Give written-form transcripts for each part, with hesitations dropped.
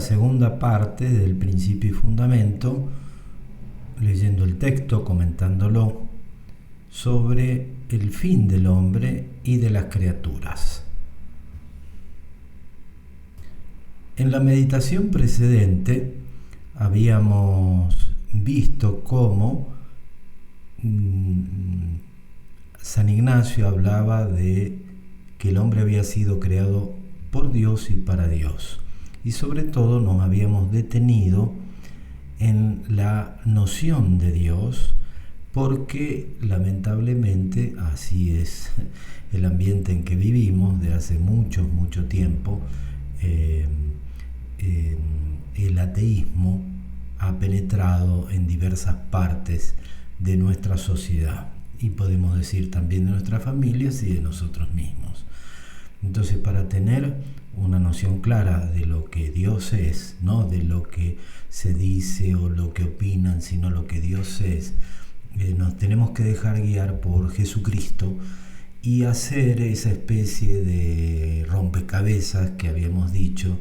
la segunda parte del Principio y Fundamento, leyendo el texto, comentándolo, sobre el fin del hombre y de las criaturas. En la meditación precedente habíamos visto cómo San Ignacio hablaba de que el hombre había sido creado por Dios y para Dios. Y sobre todo nos habíamos detenido en la noción de Dios, porque lamentablemente así es el ambiente en que vivimos de hace mucho tiempo. El ateísmo ha penetrado en diversas partes de nuestra sociedad, y podemos decir también de nuestras familias y de nosotros mismos. Entonces, para tener una noción clara de lo que Dios es, no de lo que se dice o lo que opinan, sino lo que Dios es, nos tenemos que dejar guiar por Jesucristo y hacer esa especie de rompecabezas que habíamos dicho,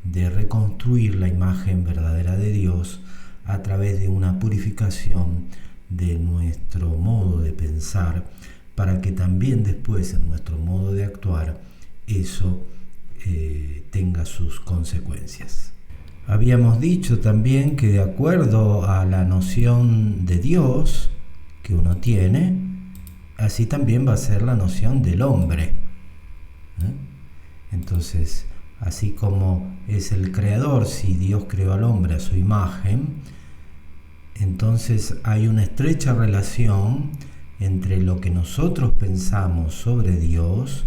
de reconstruir la imagen verdadera de Dios a través de una purificación de nuestro modo de pensar, para que también después en nuestro modo de actuar eso tenga sus consecuencias. Habíamos dicho también que de acuerdo a la noción de Dios que uno tiene, así también va a ser la noción del hombre. Entonces, así como es el creador, si Dios creó al hombre a su imagen, entonces hay una estrecha relación entre lo que nosotros pensamos sobre Dios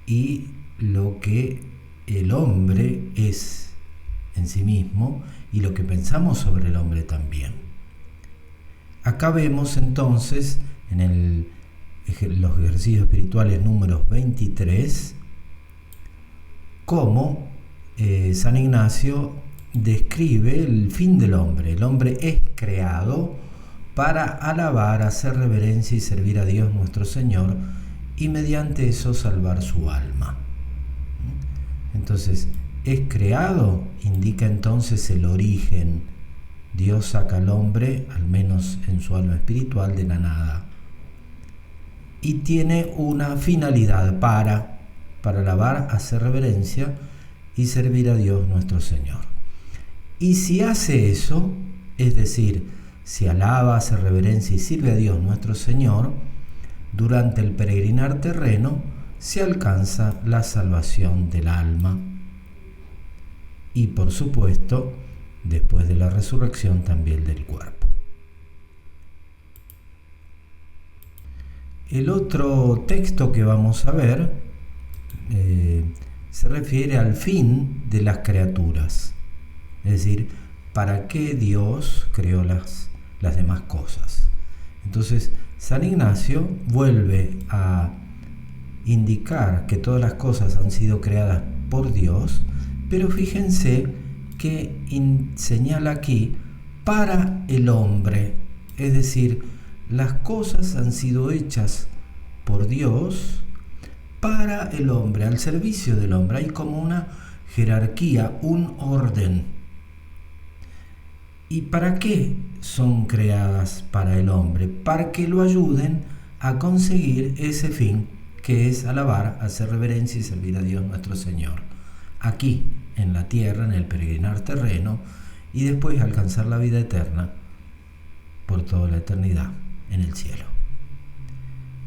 y lo que el hombre es en sí mismo y lo que pensamos sobre el hombre también. Acá vemos entonces en los ejercicios espirituales números 23 cómo San Ignacio describe el fin del hombre. El hombre es creado para alabar, hacer reverencia y servir a Dios nuestro Señor, y mediante eso salvar su alma. Entonces, es creado, indica entonces el origen. Dios saca al hombre, al menos en su alma espiritual, de la nada. Y tiene una finalidad para alabar, hacer reverencia y servir a Dios nuestro Señor. Y si hace eso, es decir, si alaba, hace reverencia y sirve a Dios nuestro Señor, durante el peregrinar terreno se alcanza la salvación del alma. Y por supuesto, después de la resurrección también del cuerpo. El otro texto que vamos a ver se refiere al fin de las criaturas, es decir, para qué Dios creó las demás cosas. Entonces, San Ignacio vuelve a indicar que todas las cosas han sido creadas por Dios, pero fíjense que señala aquí para el hombre, es decir, las cosas han sido hechas por Dios para el hombre, al servicio del hombre. Hay como una jerarquía, un orden. ¿Y para qué son creadas para el hombre? Para que lo ayuden a conseguir ese fin, que es alabar, hacer reverencia y servir a Dios nuestro Señor, aquí en la tierra, en el peregrinar terreno, y después alcanzar la vida eterna por toda la eternidad en el cielo.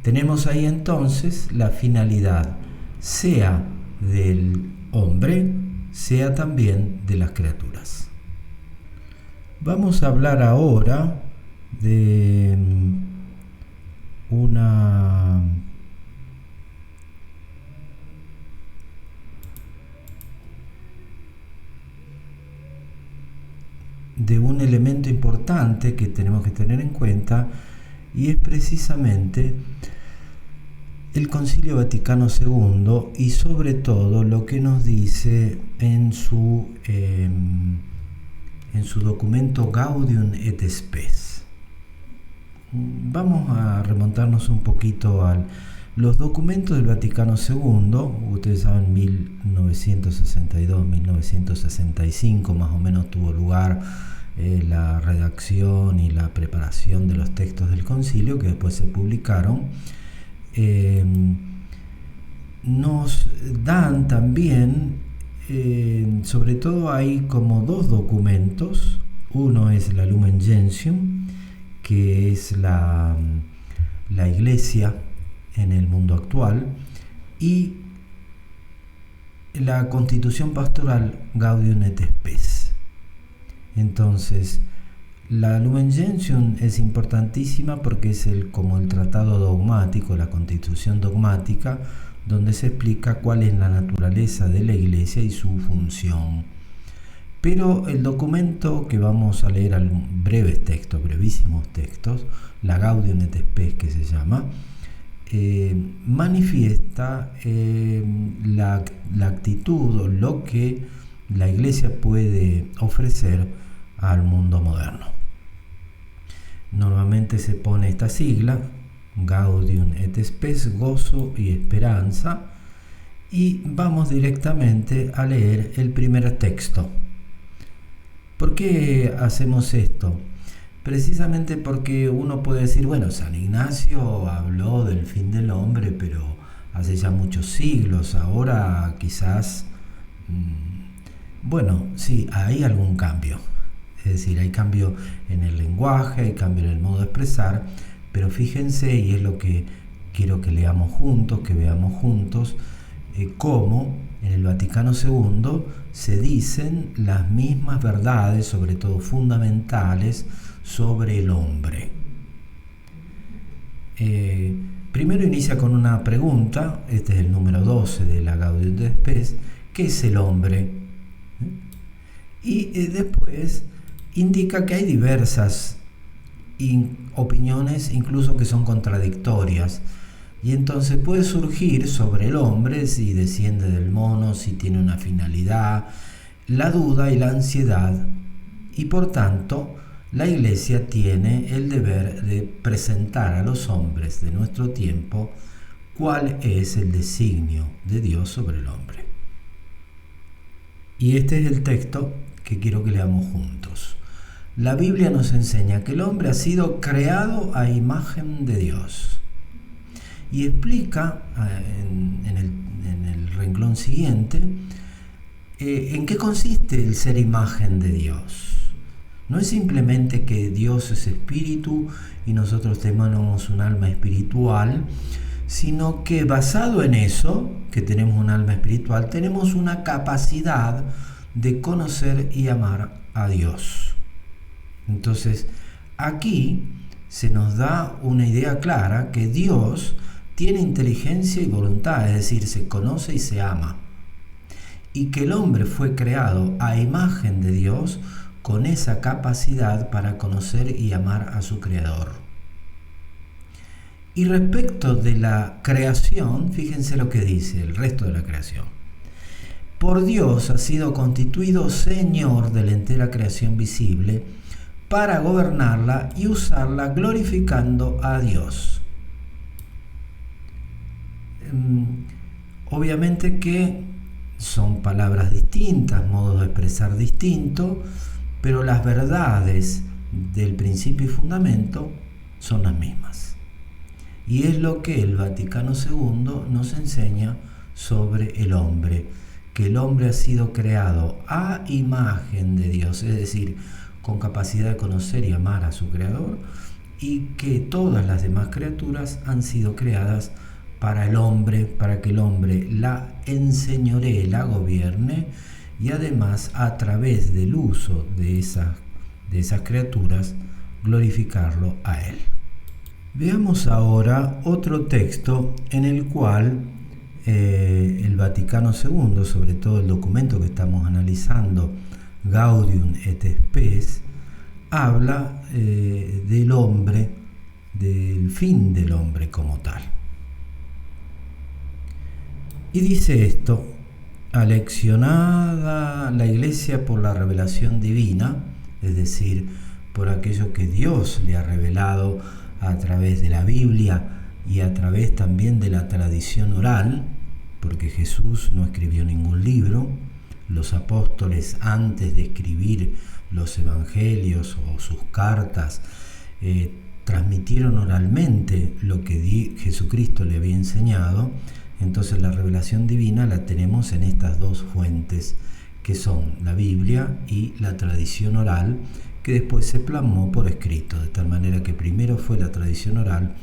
Tenemos ahí entonces la finalidad, sea del hombre, sea también de las criaturas. Vamos a hablar ahora de un elemento importante que tenemos que tener en cuenta, y es precisamente el Concilio Vaticano II, y sobre todo lo que nos dice en su documento Gaudium et Spes. Vamos a remontarnos un poquito al Los documentos del Vaticano II, ustedes saben, 1962-1965 más o menos tuvo lugar la redacción y la preparación de los textos del concilio, que después se publicaron. Nos dan también, sobre todo hay como dos documentos. Uno es la Lumen Gentium, que es la Iglesia en el mundo actual, y la Constitución Pastoral Gaudium et Spes. Entonces, la Lumen Gentium es importantísima porque es como el tratado dogmático, la Constitución dogmática, donde se explica cuál es la naturaleza de la Iglesia y su función. Pero el documento que vamos a leer, brevísimos textos, la Gaudium et Spes que se llama, manifiesta la actitud o lo que la Iglesia puede ofrecer al mundo moderno. Normalmente se pone esta sigla, Gaudium et Spes, gozo y esperanza, y vamos directamente a leer el primer texto. ¿Por qué hacemos esto? Precisamente porque uno puede decir, bueno, San Ignacio habló del fin del hombre, pero hace ya muchos siglos, ahora quizás, bueno, sí, hay algún cambio. Es decir, hay cambio en el lenguaje, hay cambio en el modo de expresar, pero fíjense, y es lo que quiero que leamos juntos, que veamos juntos, cómo en el Vaticano II se dicen las mismas verdades, sobre todo fundamentales, sobre el hombre. Primero inicia con una pregunta, este es el número 12 de la Gaudium et Spes, ¿qué es el hombre? Y después indica que hay diversas opiniones, incluso que son contradictorias, y entonces puede surgir sobre el hombre, si desciende del mono, si tiene una finalidad, la duda y la ansiedad, y por tanto la Iglesia tiene el deber de presentar a los hombres de nuestro tiempo cuál es el designio de Dios sobre el hombre. Y este es el texto que quiero que leamos juntos. La Biblia nos enseña que el hombre ha sido creado a imagen de Dios. Y explica en el renglón siguiente en qué consiste el ser imagen de Dios. No es simplemente que Dios es espíritu y nosotros tenemos un alma espiritual, sino que basado en eso, que tenemos un alma espiritual, tenemos una capacidad de conocer y amar a Dios. Entonces, aquí se nos da una idea clara que Dios tiene inteligencia y voluntad, es decir, se conoce y se ama. Y que el hombre fue creado a imagen de Dios con esa capacidad para conocer y amar a su Creador. Y respecto de la creación, fíjense lo que dice el resto de la creación. Por Dios ha sido constituido Señor de la entera creación visible para gobernarla y usarla glorificando a Dios. Obviamente que son palabras distintas, modos de expresar distintos, pero las verdades del principio y fundamento son las mismas. Y es lo que el Vaticano II nos enseña sobre el hombre, que el hombre ha sido creado a imagen de Dios, es decir, con capacidad de conocer y amar a su Creador, y que todas las demás criaturas han sido creadas para el hombre, para que el hombre la enseñoree, la gobierne, y además a través del uso de esas criaturas glorificarlo a él. Veamos ahora otro texto en el cual el Vaticano II, sobre todo el documento que estamos analizando, Gaudium et Spes, habla del hombre, del fin del hombre como tal. Y dice esto: aleccionada la Iglesia por la revelación divina, es decir, por aquello que Dios le ha revelado a través de la Biblia y a través también de la tradición oral, porque Jesús no escribió ningún libro. Los apóstoles, antes de escribir los evangelios o sus cartas, transmitieron oralmente lo que Jesucristo le había enseñado. Entonces la revelación divina la tenemos en estas dos fuentes, que son la Biblia y la tradición oral, que después se plasmó por escrito, de tal manera que primero fue la tradición oral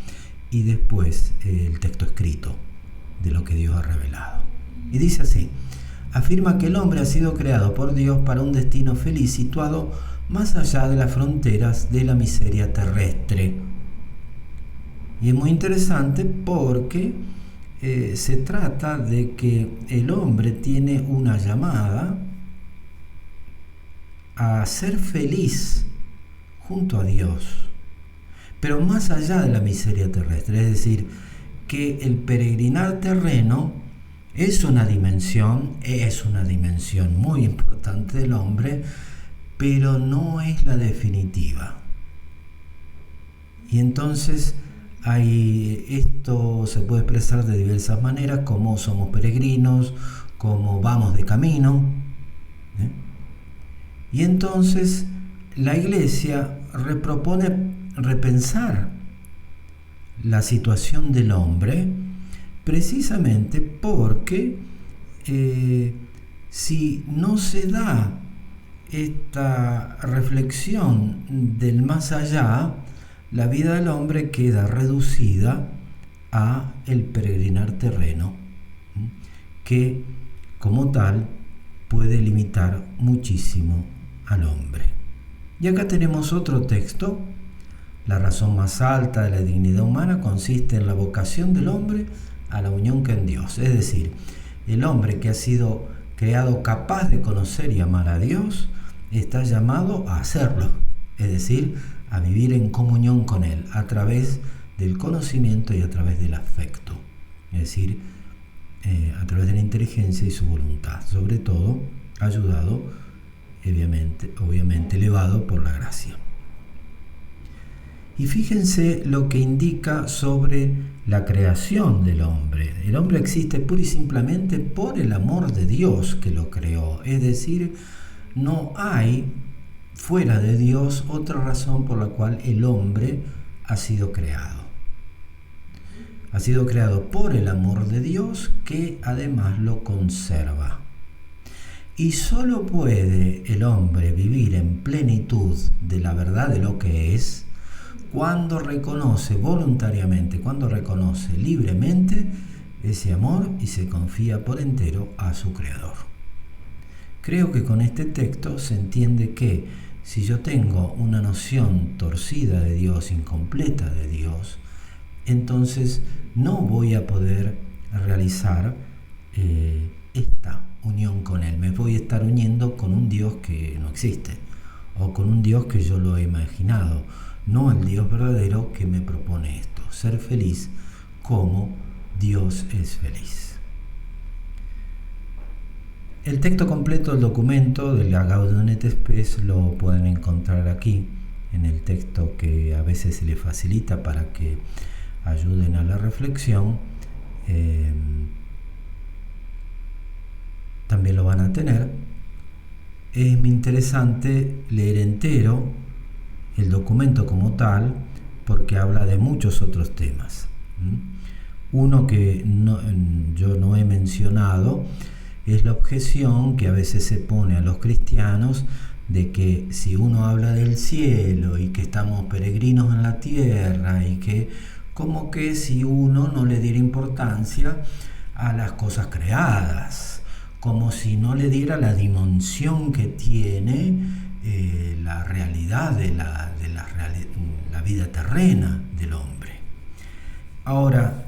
y después el texto escrito de lo que Dios ha revelado. Y dice así: afirma que el hombre ha sido creado por Dios para un destino feliz situado más allá de las fronteras de la miseria terrestre. Y es muy interesante porque se trata de que el hombre tiene una llamada a ser feliz junto a Dios, pero más allá de la miseria terrestre. Es decir, que el peregrinar terreno es una dimensión muy importante del hombre, pero no es la definitiva. Y entonces esto se puede expresar de diversas maneras, como somos peregrinos, como vamos de camino. Y entonces la Iglesia propone repensar la situación del hombre, precisamente porque si no se da esta reflexión del más allá, la vida del hombre queda reducida a el peregrinar terreno, que como tal puede limitar muchísimo al hombre. Y acá tenemos otro texto: la razón más alta de la dignidad humana consiste en la vocación del hombre a la unión con Dios. Es decir, el hombre que ha sido creado capaz de conocer y amar a Dios está llamado a hacerlo, es decir, a vivir en comunión con Él a través del conocimiento y a través del afecto, es decir, a través de la inteligencia y su voluntad, sobre todo ayudado, obviamente elevado por la gracia. Y fíjense lo que indica sobre la creación del hombre. El hombre existe pura y simplemente por el amor de Dios que lo creó. Es decir, no hay fuera de Dios otra razón por la cual el hombre ha sido creado. Ha sido creado por el amor de Dios, que además lo conserva. Y solo puede el hombre vivir en plenitud de la verdad de lo que es cuando reconoce voluntariamente, cuando reconoce libremente ese amor y se confía por entero a su Creador. Creo que con este texto se entiende que si yo tengo una noción torcida de Dios, incompleta de Dios, entonces no voy a poder realizar esta unión con Él. Me voy a estar uniendo con un Dios que no existe, o con un Dios que yo lo he imaginado, no el Dios verdadero que me propone esto: ser feliz como Dios es feliz. El texto completo del documento de la Gaudium et Spes lo pueden encontrar aquí, en el texto que a veces se les facilita para que ayuden a la reflexión. También lo van a tener. Es muy interesante leer entero el documento como tal, porque habla de muchos otros temas. Uno que yo no he mencionado es la objeción que a veces se pone a los cristianos de que si uno habla del cielo y que estamos peregrinos en la tierra, y que como que si uno no le diera importancia a las cosas creadas, como si no le diera la dimensión que tiene la realidad de la vida terrena del hombre. Ahora,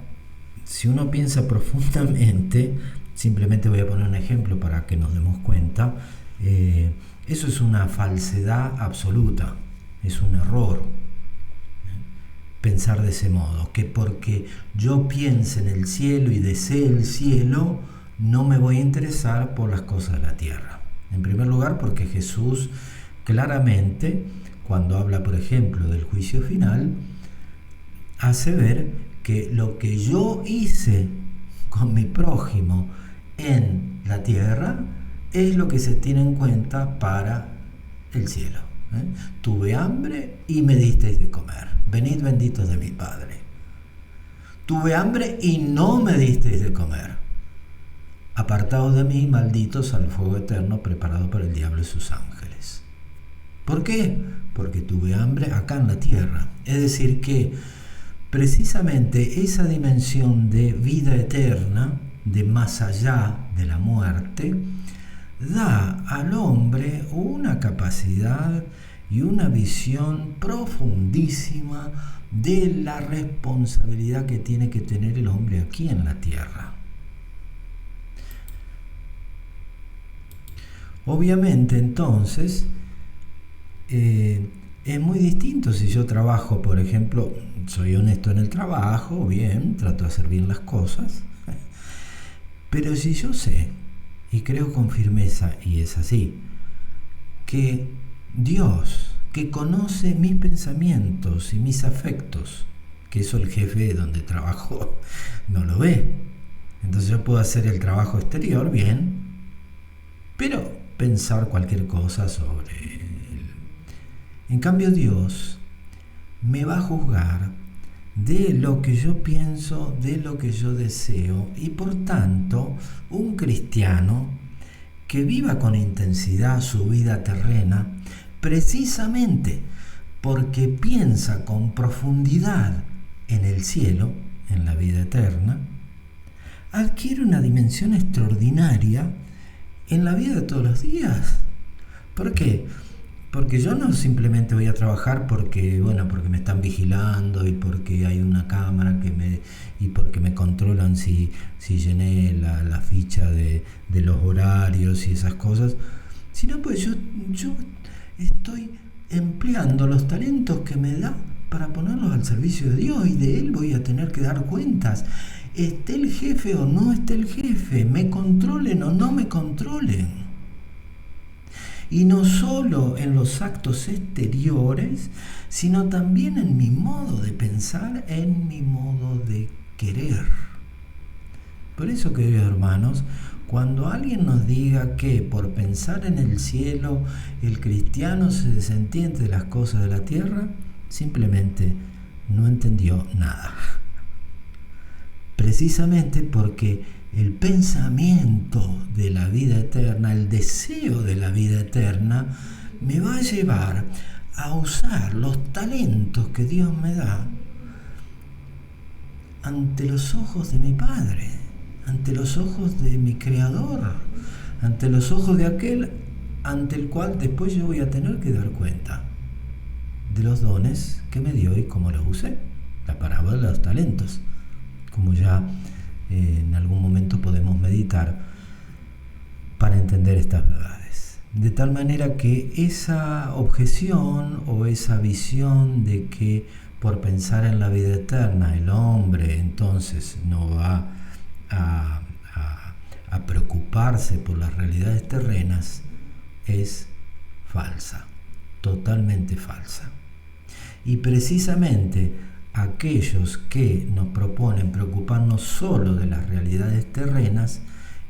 si uno piensa profundamente, simplemente voy a poner un ejemplo para que nos demos cuenta, eso es una falsedad absoluta, es un error pensar de ese modo, que porque yo piense en el cielo y desee el cielo, no me voy a interesar por las cosas de la tierra. En primer lugar, porque Jesús claramente, cuando habla, por ejemplo, del juicio final, hace ver que lo que yo hice con mi prójimo en la tierra es lo que se tiene en cuenta para el cielo. Tuve hambre y me disteis de comer. Venid benditos de mi Padre. Tuve hambre y no me disteis de comer. Apartaos de mí, malditos, al fuego eterno preparado para el diablo y sus ángeles. ¿Por qué? Porque tuve hambre acá en la tierra. Es decir, que precisamente esa dimensión de vida eterna, de más allá de la muerte, da al hombre una capacidad y una visión profundísima de la responsabilidad que tiene que tener el hombre aquí en la tierra. Obviamente, entonces, es muy distinto si yo trabajo, por ejemplo, soy honesto en el trabajo, bien, trato de hacer bien las cosas, pero si yo sé, y creo con firmeza, y es así, que Dios, que conoce mis pensamientos y mis afectos, que eso el jefe donde trabajo no lo ve, entonces yo puedo hacer el trabajo exterior bien, pero pensar cualquier cosa sobre él. En cambio, Dios me va a juzgar de lo que yo pienso, de lo que yo deseo, y por tanto, un cristiano que viva con intensidad su vida terrena, precisamente porque piensa con profundidad en el cielo, en la vida eterna, adquiere una dimensión extraordinaria en la vida de todos los días. ¿Por qué? Porque yo no simplemente voy a trabajar porque me están vigilando y porque hay una cámara y porque me controlan si llené la ficha de los horarios y esas cosas, sino pues yo estoy empleando los talentos que me da para ponerlos al servicio de Dios, y de Él voy a tener que dar cuentas. Esté el jefe o no esté el jefe, me controlen o no me controlen. Y no solo en los actos exteriores, sino también en mi modo de pensar, en mi modo de querer. Por eso, queridos hermanos, cuando alguien nos diga que por pensar en el cielo el cristiano se desentiende de las cosas de la tierra, simplemente no entendió nada. Precisamente porque el pensamiento de la vida eterna, el deseo de la vida eterna, me va a llevar a usar los talentos que Dios me da ante los ojos de mi Padre, ante los ojos de mi Creador, ante los ojos de aquel ante el cual después yo voy a tener que dar cuenta de los dones que me dio y cómo los usé. La parábola de los talentos, como ya en algún momento podemos meditar para entender estas verdades. De tal manera que esa objeción o esa visión de que por pensar en la vida eterna el hombre entonces no va a preocuparse por las realidades terrenas es falsa, totalmente falsa. Y precisamente aquellos que nos proponen preocuparnos solo de las realidades terrenas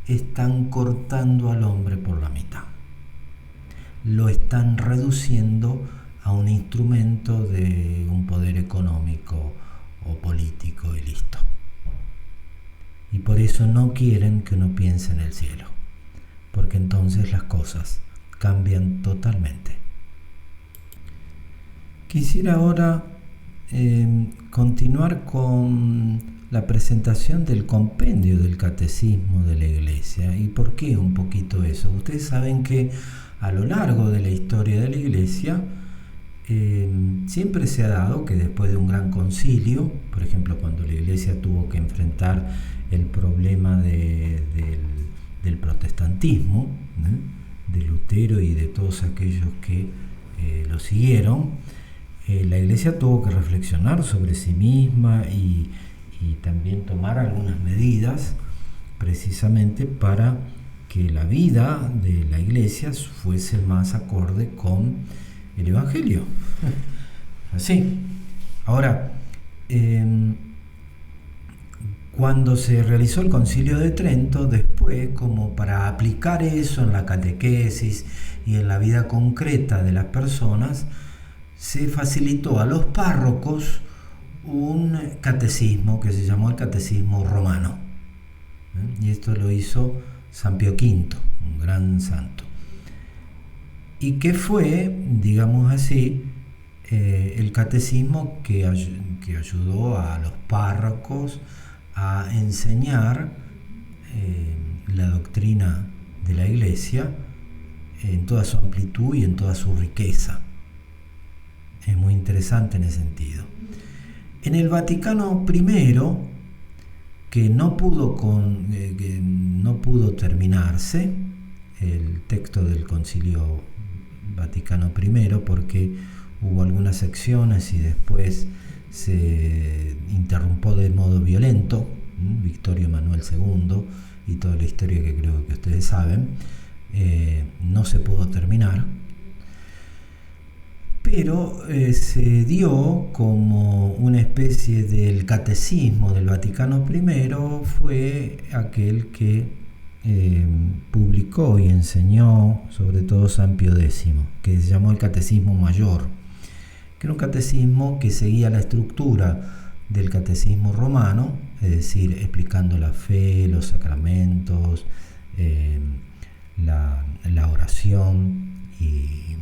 están cortando al hombre por la mitad. Lo están reduciendo a un instrumento de un poder económico o político y listo. Y por eso no quieren que uno piense en el cielo, porque entonces las cosas cambian totalmente. Quisiera ahora continuar con la presentación del compendio del catecismo de la Iglesia. ¿Y por qué un poquito eso? Ustedes saben que a lo largo de la historia de la Iglesia siempre se ha dado que después de un gran concilio, por ejemplo cuando la Iglesia tuvo que enfrentar el problema del protestantismo, de Lutero y de todos aquellos que lo siguieron, la Iglesia tuvo que reflexionar sobre sí misma y también tomar algunas medidas precisamente para que la vida de la Iglesia fuese más acorde con el Evangelio. Así. Ahora, Cuando se realizó el Concilio de Trento, después, como para aplicar eso en la catequesis y en la vida concreta de las personas, se facilitó a los párrocos un catecismo que se llamó el Catecismo Romano. Y esto lo hizo San Pío V, un gran santo. Y que fue, digamos así, el catecismo que ayudó a los párrocos a enseñar la doctrina de la Iglesia en toda su amplitud y en toda su riqueza. Es muy interesante en ese sentido. En el Vaticano I, que no pudo terminarse el texto del Concilio Vaticano I, porque hubo algunas secciones y después se interrumpió de modo violento, Victorio Emanuel II y toda la historia que creo que ustedes saben, no se pudo terminar, pero se dio como una especie del catecismo del Vaticano I, fue aquel que publicó y enseñó sobre todo San Pío X, que se llamó el Catecismo Mayor, que era un catecismo que seguía la estructura del catecismo romano, es decir, explicando la fe, los sacramentos, la oración y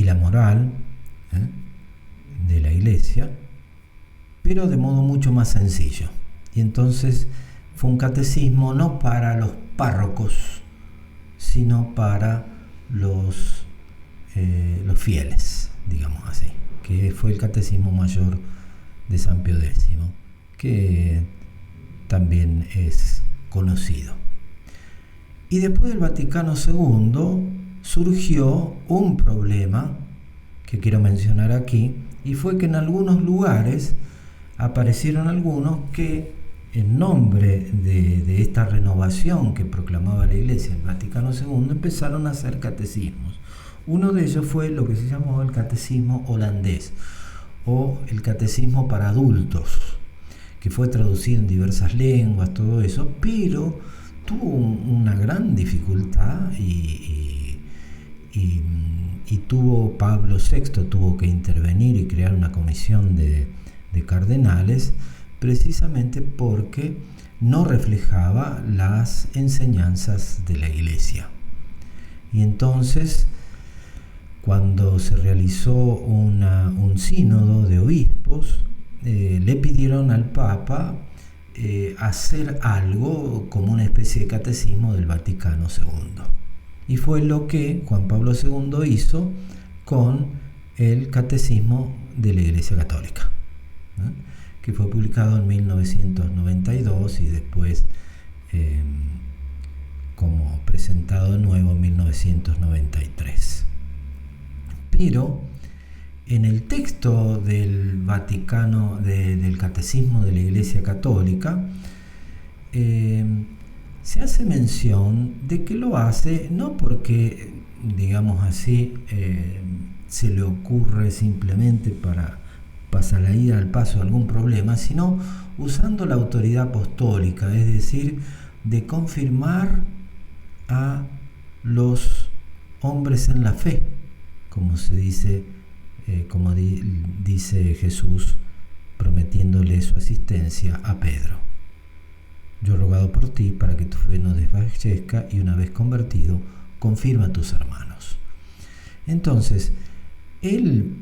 la moral de la Iglesia, pero de modo mucho más sencillo. Y entonces fue un catecismo no para los párrocos, sino para los fieles, digamos así, que fue el Catecismo Mayor de San Pío X, que también es conocido. Y después del Vaticano II surgió un problema que quiero mencionar aquí, y fue que en algunos lugares aparecieron algunos que, en nombre de esta renovación que proclamaba la Iglesia, el Vaticano II, empezaron a hacer catecismos. Uno de ellos fue lo que se llamó el catecismo holandés, o el catecismo para adultos, que fue traducido en diversas lenguas, todo eso, pero tuvo una gran dificultad y tuvo Pablo VI tuvo que intervenir y crear una comisión de cardenales, precisamente porque no reflejaba las enseñanzas de la Iglesia. Y entonces, cuando se realizó un sínodo de obispos, le pidieron al Papa hacer algo como una especie de catecismo del Vaticano II. Y fue lo que Juan Pablo II hizo con el Catecismo de la Iglesia Católica, que fue publicado en 1992 y después como presentado de nuevo en 1993. Pero en el texto del Vaticano, del Catecismo de la Iglesia Católica, se hace mención de que lo hace no porque, digamos así, se le ocurre simplemente para pasar la ida al paso de algún problema, sino usando la autoridad apostólica, es decir, de confirmar a los hombres en la fe, como se dice, dice Jesús, prometiéndole su asistencia a Pedro. Yo he rogado por ti para que tu fe no desfallezca, y una vez convertido, confirma a tus hermanos. Entonces, el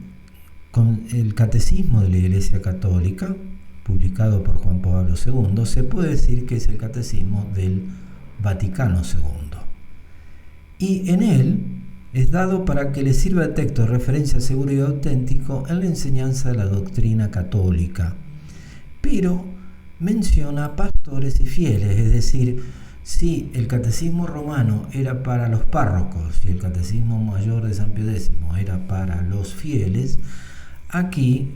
Catecismo de la Iglesia Católica, publicado por Juan Pablo II, se puede decir que es el Catecismo del Vaticano II. Y en él es dado para que le sirva de texto de referencia seguro y auténtico en la enseñanza de la doctrina católica, pero menciona pastores y fieles, es decir, si el catecismo romano era para los párrocos y el catecismo mayor de San Pío X era para los fieles, aquí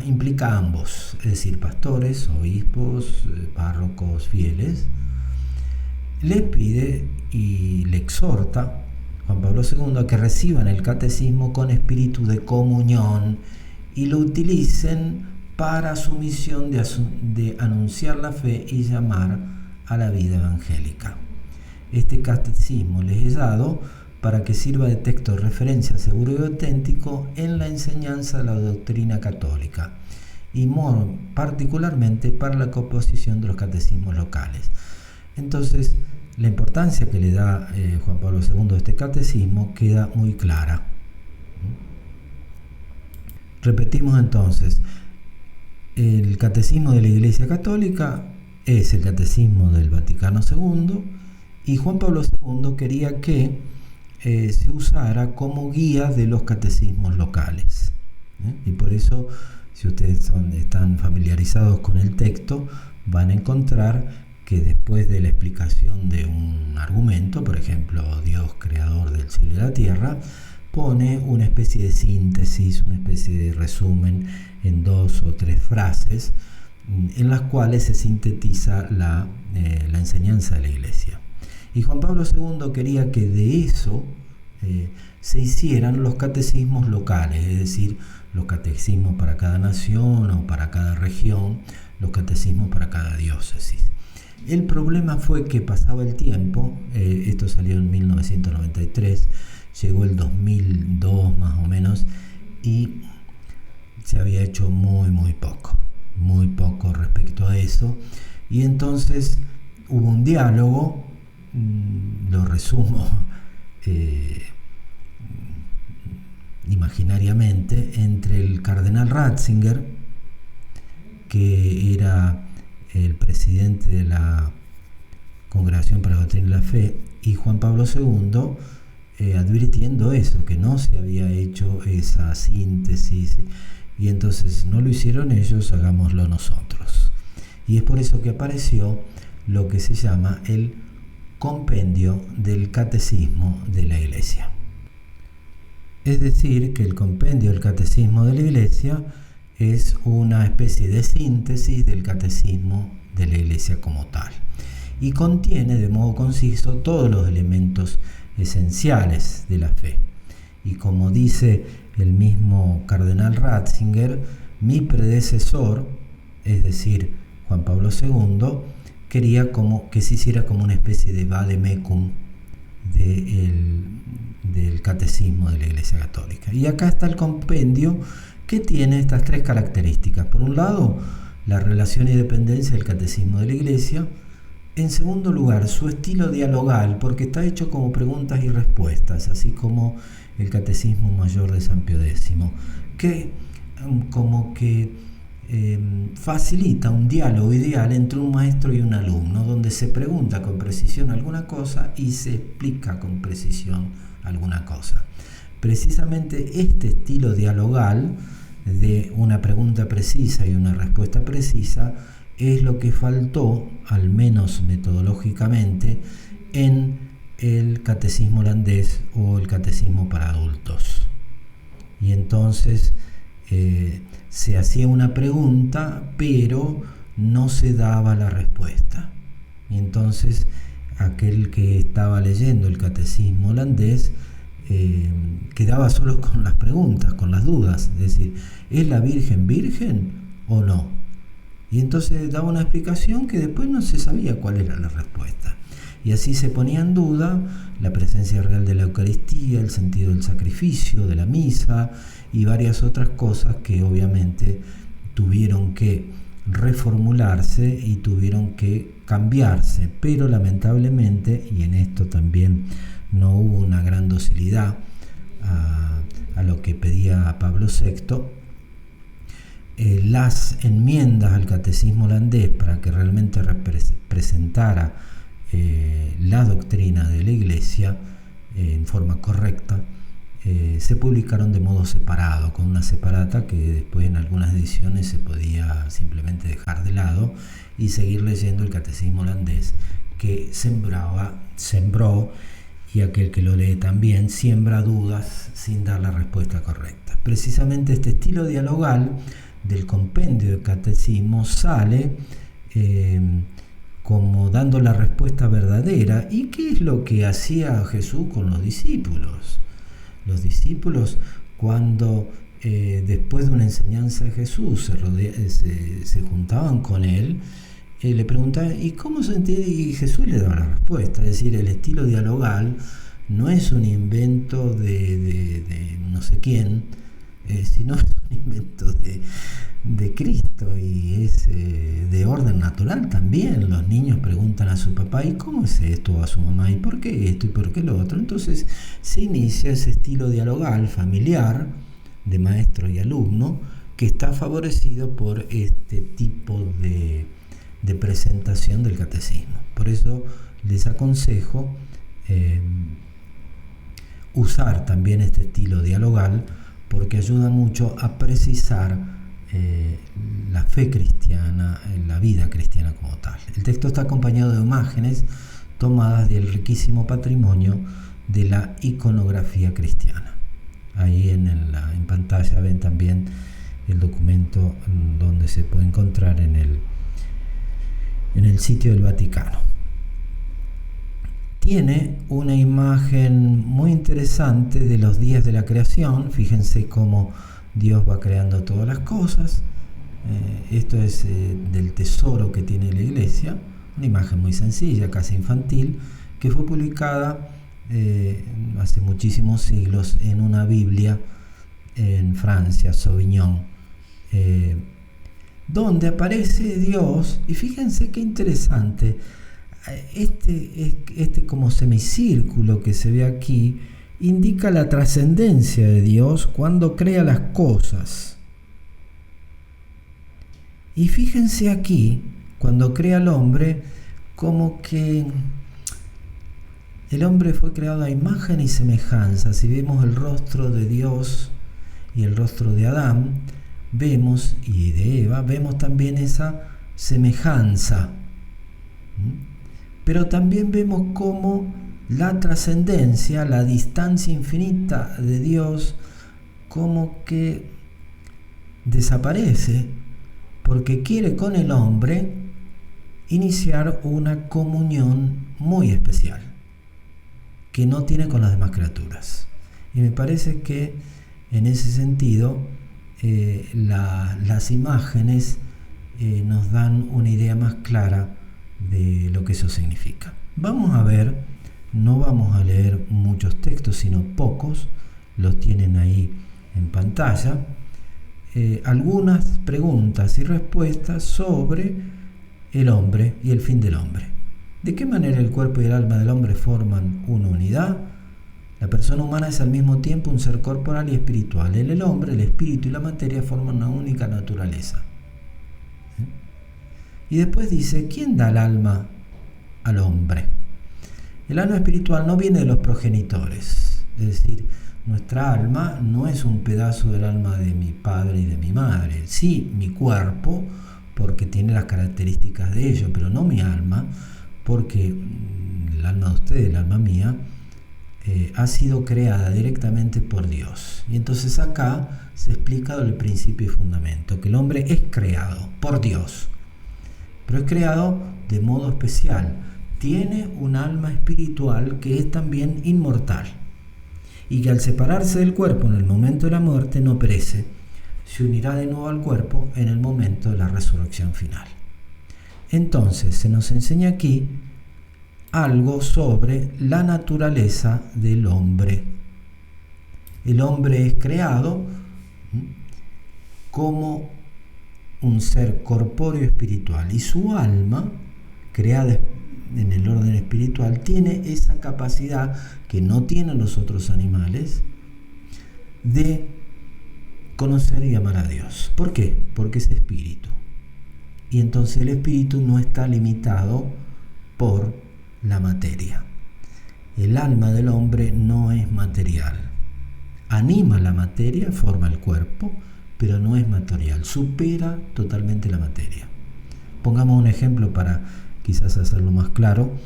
implica a ambos, es decir, pastores, obispos, párrocos, fieles. Le pide y le exhorta Juan Pablo II a que reciban el catecismo con espíritu de comunión y lo utilicen para su misión de anunciar la fe y llamar a la vida evangélica. Este catecismo les he dado para que sirva de texto de referencia seguro y auténtico en la enseñanza de la doctrina católica y particularmente para la composición de los catecismos locales. Entonces, la importancia que le da Juan Pablo II a este catecismo queda muy clara. Repetimos entonces, el catecismo de la Iglesia Católica es el catecismo del Vaticano II y Juan Pablo II quería que se usara como guía de los catecismos locales. Y por eso, si ustedes están familiarizados con el texto, van a encontrar que después de la explicación de un argumento, por ejemplo, Dios creador del cielo y la tierra, pone una especie de síntesis, una especie de resumen en 2 o 3 frases en las cuales se sintetiza la enseñanza de la Iglesia. Y Juan Pablo II quería que de eso se hicieran los catecismos locales, es decir, los catecismos para cada nación o para cada región, los catecismos para cada diócesis. El problema fue que pasaba el tiempo, esto salió en 1993, llegó el 2002 más o menos, y se había hecho muy poco respecto a eso, y entonces hubo un diálogo, lo resumo imaginariamente, entre el cardenal Ratzinger, que era el presidente de la Congregación para la Doctrina de la Fe, y Juan Pablo II, advirtiendo eso, que no se había hecho esa síntesis, y entonces no lo hicieron ellos, hagámoslo nosotros. Y es por eso que apareció lo que se llama el compendio del catecismo de la Iglesia. Es decir, que el compendio del catecismo de la Iglesia es una especie de síntesis del catecismo de la Iglesia como tal, y contiene de modo conciso todos los elementos esenciales de la fe. Y como dice el mismo cardenal Ratzinger, mi predecesor, es decir, Juan Pablo II, quería que se hiciera como una especie de vademecum del catecismo de la Iglesia Católica. Y acá está el compendio, que tiene estas 3 características. Por un lado, la relación y dependencia del catecismo de la Iglesia. En segundo lugar, su estilo dialogal, porque está hecho como preguntas y respuestas, así como el Catecismo Mayor de San Pío X, que como que facilita un diálogo ideal entre un maestro y un alumno, donde se pregunta con precisión alguna cosa y se explica con precisión alguna cosa. Precisamente este estilo dialogal de una pregunta precisa y una respuesta precisa es lo que faltó, al menos metodológicamente, en el catecismo holandés o el catecismo para adultos. Y entonces se hacía una pregunta, pero no se daba la respuesta. Y entonces aquel que estaba leyendo el catecismo holandés quedaba solo con las preguntas, con las dudas, es decir, ¿es la Virgen virgen o no? Y entonces daba una explicación que después no se sabía cuál era la respuesta. Y así se ponía en duda la presencia real de la Eucaristía, el sentido del sacrificio, de la misa y varias otras cosas que obviamente tuvieron que reformularse y tuvieron que cambiarse. Pero lamentablemente, y en esto también no hubo una gran docilidad a lo que pedía Pablo VI, las enmiendas al catecismo holandés para que realmente representara la doctrina de la Iglesia en forma correcta, se publicaron de modo separado, con una separata que después en algunas ediciones se podía simplemente dejar de lado y seguir leyendo el catecismo holandés, que sembró, y aquel que lo lee también siembra dudas sin dar la respuesta correcta. Precisamente este estilo dialogal del compendio del catecismo sale como dando la respuesta verdadera. ¿Y qué es lo que hacía Jesús con los discípulos? Los discípulos, cuando después de una enseñanza de Jesús, se juntaban con él, le preguntaban, ¿y cómo se entiende? Y Jesús le daba la respuesta. Es decir, el estilo dialogal no es un invento de no sé quién, sino es un invento de Cristo, y es de orden natural también. Los niños preguntan a su papá, ¿y cómo es esto? O a su mamá, ¿y por qué esto? ¿Y por qué lo otro? Entonces se inicia ese estilo dialogal familiar de maestro y alumno, que está favorecido por este tipo de presentación del catecismo. Por eso les aconsejo usar también este estilo dialogal, porque ayuda mucho a precisar la fe cristiana, la vida cristiana como tal. El texto está acompañado de imágenes tomadas del riquísimo patrimonio de la iconografía cristiana. Ahí en pantalla ven también el documento donde se puede encontrar en el sitio del Vaticano. Tiene una imagen muy interesante de los días de la creación. Fíjense cómo Dios va creando todas las cosas. Esto es del tesoro que tiene la iglesia, una imagen muy sencilla, casi infantil, que fue publicada hace muchísimos siglos en una Biblia en Francia, Sauvignon, donde aparece Dios. Y fíjense qué interesante, este como semicírculo que se ve aquí indica la trascendencia de Dios cuando crea las cosas. Y fíjense aquí, cuando crea al hombre, como que el hombre fue creado a imagen y semejanza. Si vemos el rostro de Dios y el rostro de Adán, vemos, y de Eva, vemos también esa semejanza. Pero también vemos cómo la trascendencia, la distancia infinita de Dios, como que desaparece, porque quiere con el hombre iniciar una comunión muy especial, que no tiene con las demás criaturas. Y me parece que en ese sentido las imágenes nos dan una idea más clara de lo que eso significa. Vamos a ver, no vamos a leer muchos textos, sino pocos, los tienen ahí en pantalla, algunas preguntas y respuestas sobre el hombre y el fin del hombre. ¿De qué manera el cuerpo y el alma del hombre forman una unidad? La persona humana es al mismo tiempo un ser corporal y espiritual. En el hombre, el espíritu y la materia forman una única naturaleza. Y después dice, ¿quién da el alma al hombre? El alma espiritual no viene de los progenitores. Es decir, nuestra alma no es un pedazo del alma de mi padre y de mi madre. Sí, mi cuerpo, porque tiene las características de ello, pero no mi alma, porque el alma de ustedes, el alma mía, ha sido creada directamente por Dios. Y entonces acá se explica el principio y fundamento, que el hombre es creado por Dios, pero es creado de modo especial. Tiene un alma espiritual que es también inmortal, y que al separarse del cuerpo en el momento de la muerte no perece, se unirá de nuevo al cuerpo en el momento de la resurrección final. Entonces se nos enseña aquí algo sobre la naturaleza del hombre. El hombre es creado como un ser corpóreo espiritual, y su alma, creada en el orden espiritual, tiene esa capacidad que no tienen los otros animales de conocer y amar a Dios. ¿Por qué? Porque es espíritu. Y entonces el espíritu no está limitado por la materia. El alma del hombre no es material. Anima la materia, forma el cuerpo, pero no es material. Supera totalmente la materia. Pongamos un ejemplo para quizás hacerlo más claro.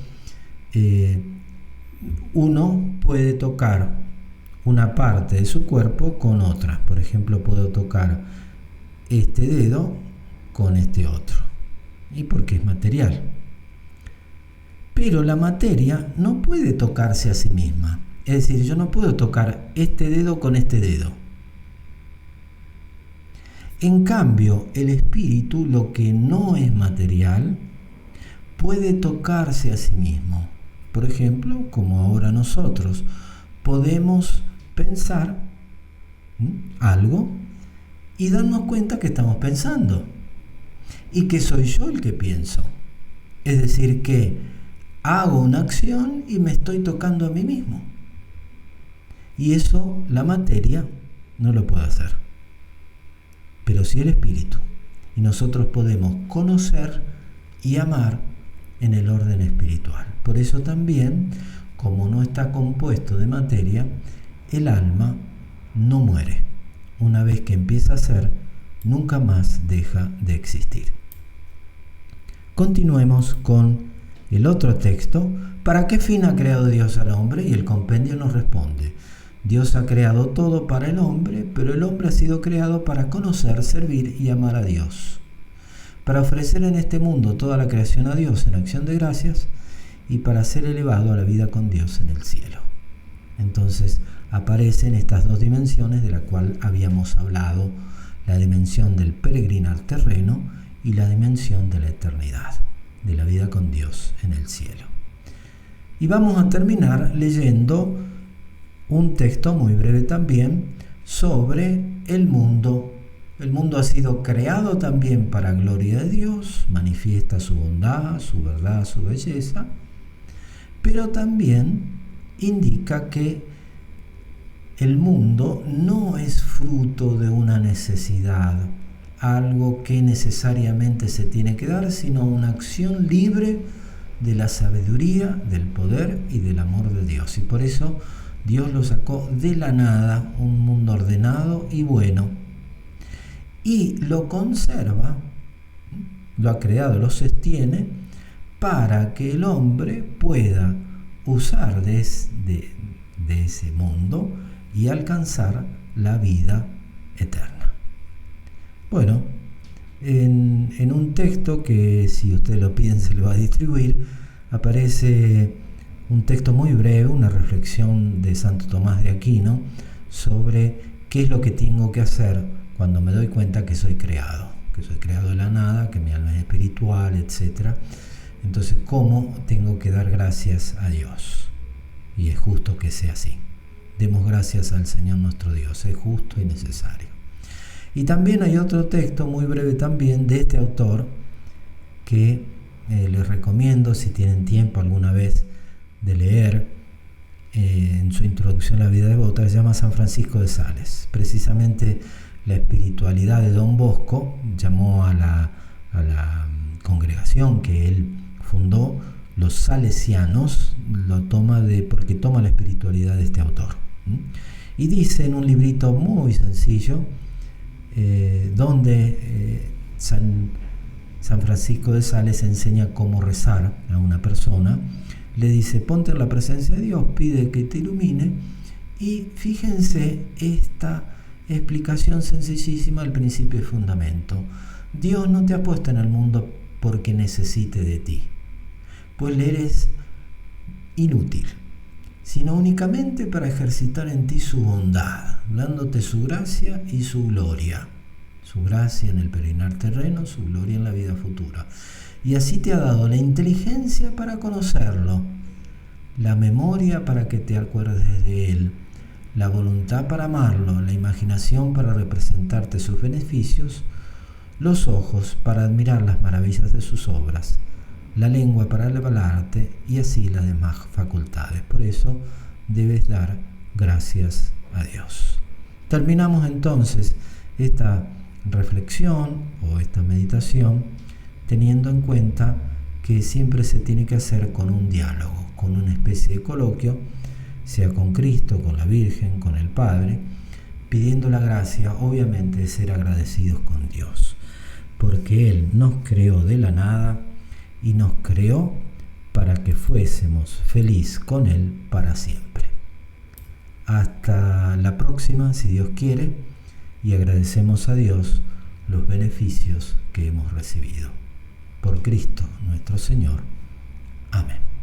Uno puede tocar una parte de su cuerpo con otra. Por ejemplo, puedo tocar este dedo con este otro. ¿Y por qué es material? Pero la materia no puede tocarse a sí misma. Es decir, yo no puedo tocar este dedo con este dedo. En cambio, el espíritu, lo que no es material, puede tocarse a sí mismo. Por ejemplo, como ahora nosotros podemos pensar algo y darnos cuenta que estamos pensando y que soy yo el que pienso. Es decir, que hago una acción y me estoy tocando a mí mismo. Y eso la materia no lo puede hacer. Pero sí el espíritu. Y nosotros podemos conocer y amar en el orden espiritual. Por eso también, como no está compuesto de materia, el alma no muere. Una vez que empieza a ser, nunca más deja de existir. Continuemos con el otro texto. ¿Para qué fin ha creado Dios al hombre? Y el compendio nos responde: Dios ha creado todo para el hombre, pero el hombre ha sido creado para conocer, servir y amar a Dios, para ofrecer en este mundo toda la creación a Dios en acción de gracias y para ser elevado a la vida con Dios en el cielo. Entonces aparecen estas dos dimensiones de la cual habíamos hablado: la dimensión del peregrinar terreno y la dimensión de la eternidad, de la vida con Dios en el cielo. Y vamos a terminar leyendo un texto muy breve también sobre el mundo. El mundo ha sido creado también para gloria de Dios, manifiesta su bondad, su verdad, su belleza, pero también indica que el mundo no es fruto de una necesidad, algo que necesariamente se tiene que dar, sino una acción libre de la sabiduría, del poder y del amor de Dios. Y por eso Dios lo sacó de la nada, un mundo ordenado y bueno, y lo conserva, lo ha creado, lo sostiene, para que el hombre pueda usar de ese mundo y alcanzar la vida eterna. Bueno, en un texto que, si usted lo pide, se lo va a distribuir, aparece un texto muy breve, una reflexión de Santo Tomás de Aquino sobre qué es lo que tengo que hacer cuando me doy cuenta que soy creado de la nada, que mi alma es espiritual, etc. Entonces, ¿cómo tengo que dar gracias a Dios? Y es justo que sea así. Demos gracias al Señor nuestro Dios, es justo y necesario. Y también hay otro texto muy breve también de este autor que les recomiendo, si tienen tiempo alguna vez de leer, en su introducción a la vida devota, se llama San Francisco de Sales. Precisamente la espiritualidad de Don Bosco llamó a la congregación que él fundó, los salesianos, porque toma la espiritualidad de este autor. Y dice en un librito muy sencillo, donde San Francisco de Sales enseña cómo rezar a una persona, le dice: ponte en la presencia de Dios, pide que te ilumine, y fíjense esta explicación sencillísima al principio y fundamento. Dios no te ha puesto en el mundo porque necesite de ti, pues le eres inútil, sino únicamente para ejercitar en ti su bondad, dándote su gracia y su gloria. Su gracia en el peregrinar terreno, su gloria en la vida futura. Y así te ha dado la inteligencia para conocerlo, la memoria para que te acuerdes de él, la voluntad para amarlo, la imaginación para representarte sus beneficios, los ojos para admirar las maravillas de sus obras, la lengua para hablarte y así las demás facultades. Por eso debes dar gracias a Dios. Terminamos entonces esta reflexión o esta meditación teniendo en cuenta que siempre se tiene que hacer con un diálogo, con una especie de coloquio, sea con Cristo, con la Virgen, con el Padre, pidiendo la gracia, obviamente, de ser agradecidos con Dios, porque Él nos creó de la nada y nos creó para que fuésemos felices con Él para siempre. Hasta la próxima, si Dios quiere, y agradecemos a Dios los beneficios que hemos recibido. Por Cristo nuestro Señor. Amén.